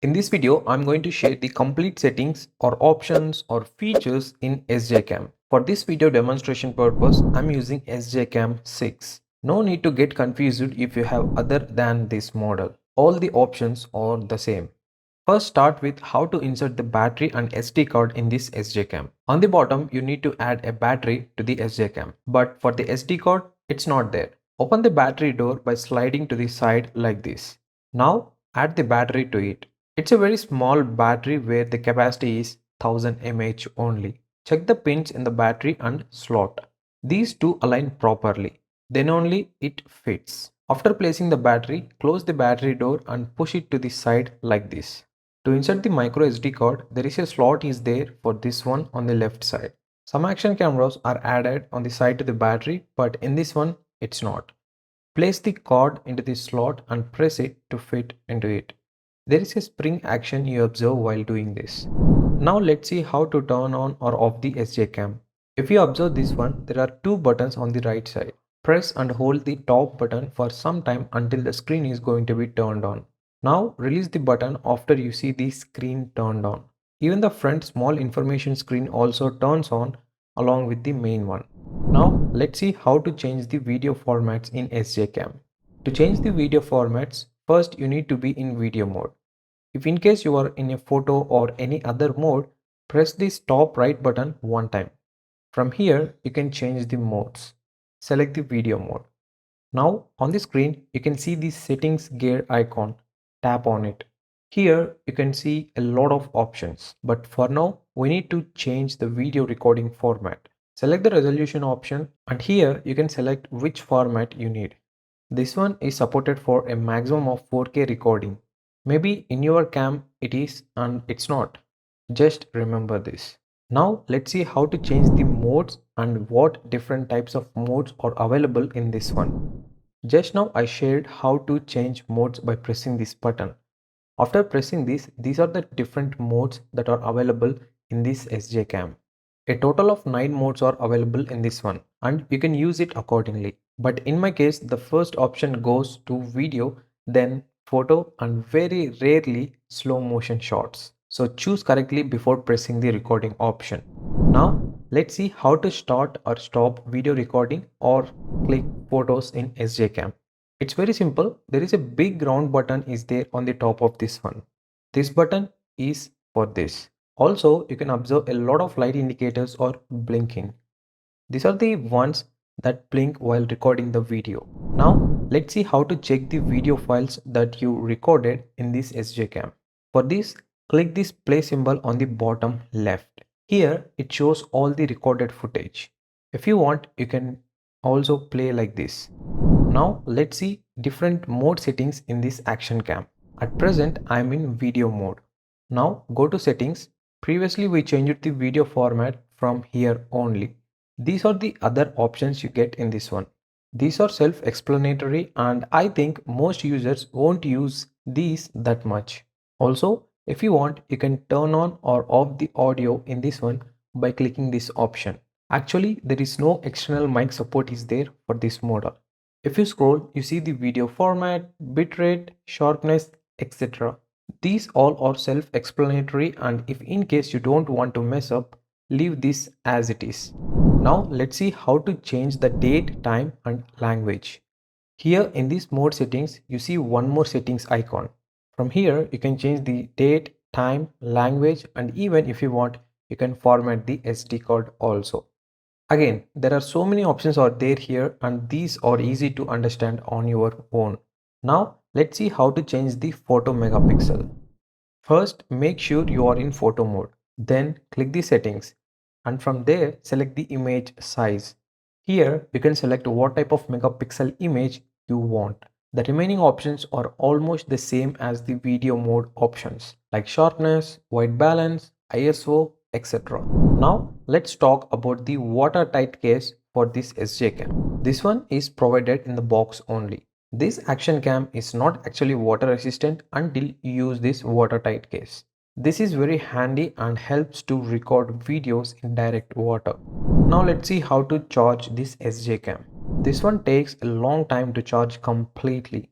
In this video, I'm going to share the complete settings or options or features in SJCam. For this video demonstration purpose, I'm using SJCam 6. No need to get confused if you have other than this model. All the options are the same. First, start with how to insert the battery and SD card in this SJCam. On the bottom, you need to add a battery to the SJCam. But for the SD card, it's not there. Open the battery door by sliding to the side like this. Now, add the battery to it. It's a very small battery where the capacity is 1000 mAh only. Check the pins in the battery and slot. These two align properly. Then only it fits. After placing the battery, close the battery door and push it to the side like this. To insert the micro SD card, there is a slot is there for this one on the left side. Some action cameras are added on the side to the battery, but in this one, it's not. Place the card into the slot and press it to fit into it. There is a spring action you observe while doing this. Now let's see how to turn on or off the SJCam. If you observe this one, there are two buttons on the right side. Press and hold the top button for some time until the screen is going to be turned on. Now release the button after you see the screen turned on. Even the front small information screen also turns on along with the main one. Now let's see how to change the video formats in SJCam. To change the video formats, first you need to be in video mode. If in case you are in a photo or any other mode, press this top right button one time. From here, you can change the modes. Select the video mode. Now on the screen, you can see the settings gear icon. Tap on it. Here you can see a lot of options, but for now we need to change the video recording format. Select the resolution option and here you can select which format you need. This one is supported for a maximum of 4K recording. Maybe in your cam it is and it's not. Just remember this. Now let's see how to change the modes and what different types of modes are available in this one. Just now I shared how to change modes by pressing this button. After pressing this, these are the different modes that are available in this SJCam. A total of 9 modes are available in this one and you can use it accordingly. But in my case, the first option goes to video, then photo and very rarely slow motion shots. So choose correctly before pressing the recording option. Now let's see how to start or stop video recording or click photos in SJCam. It's very simple. There is a big round button is there on the top of this one. This button is for this. Also, you can observe a lot of light indicators or blinking. These are the ones that blink while recording the video. Now, let's see how to check the video files that you recorded in this SJCam. For this, click this play symbol on the bottom left. Here, it shows all the recorded footage. If you want, you can also play like this. Now, let's see different mode settings in this action cam. At present, I am in video mode. Now, go to settings. Previously, we changed the video format from here only. These are the other options you get in this one. These are self-explanatory and I think most users won't use these that much. Also, if you want, you can turn on or off the audio in this one by clicking this option. Actually, there is no external mic support is there for this model. If you scroll, you see the video format, bitrate, sharpness, etc. These all are self-explanatory and if in case you don't want to mess up, leave this as it is. Now let's see how to change the date, time and language. Here in this mode settings, you see one more settings icon. From here, you can change the date, time, language and even if you want, you can format the SD card also. Again, there are so many options are there here and these are easy to understand on your own. Now, let's see how to change the photo megapixel. First, make sure you are in photo mode. Then click the settings and from there select the image size. Here you can select what type of megapixel image you want. The remaining options are almost the same as the video mode options like sharpness, white balance, ISO, etc. Now let's talk about the watertight case for this SJCam. This one is provided in the box only. This action cam is not actually water resistant until you use this watertight case. This is very handy and helps to record videos in direct water. Now let's see how to charge this SJCam. This one takes a long time to charge completely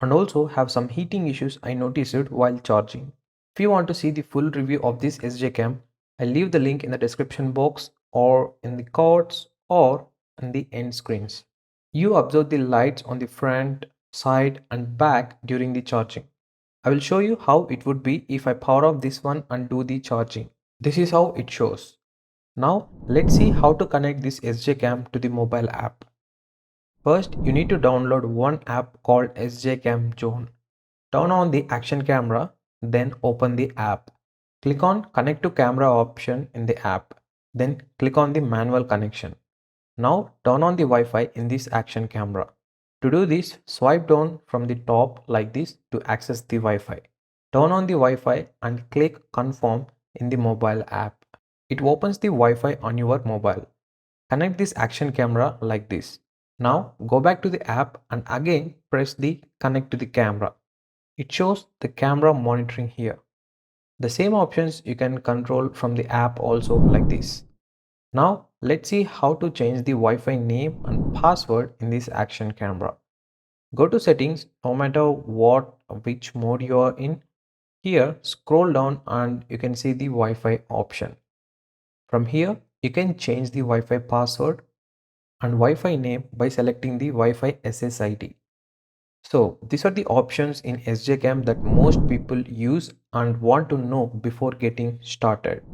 and also have some heating issues I noticed while charging. If you want to see the full review of this SJ Cam, I'll leave the link in the description box or in the cards or in the end screens. You observe the lights on the front, side and back during the charging. I will show you how it would be if I power off this one and do the charging. This is how it shows. Now let's see how to connect this SJ Cam to the mobile app. First, you need to download one app called SJ Cam Zone. Turn on the action camera, then open the app. Click on connect to camera option in the app, then click on the manual connection. Now turn on the Wi-Fi in this action camera. To do this, swipe down from the top like this to access the Wi-Fi. Turn on the Wi-Fi and click confirm in the mobile app. It opens the Wi-Fi on your mobile. Connect this action camera like this. Now go back to the app and again press the connect to the camera. It shows the camera monitoring here. The same options you can control from the app also like this. Now let's see how to change the Wi-Fi name and password in this action camera. Go to settings no matter which mode you are in. Here scroll down and you can see the Wi-Fi option. From here you can change the Wi-Fi password and Wi-Fi name by selecting the Wi-Fi SSID. So these are the options in SJCam that most people use and want to know before getting started.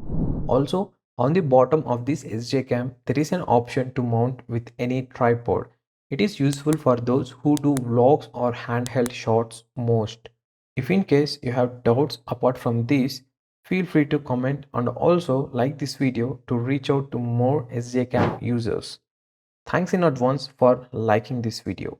Also, on the bottom of this SJCam, there is an option to mount with any tripod. It is useful for those who do vlogs or handheld shots most. If in case you have doubts apart from this, feel free to comment and also like this video to reach out to more SJCam users. Thanks in advance for liking this video.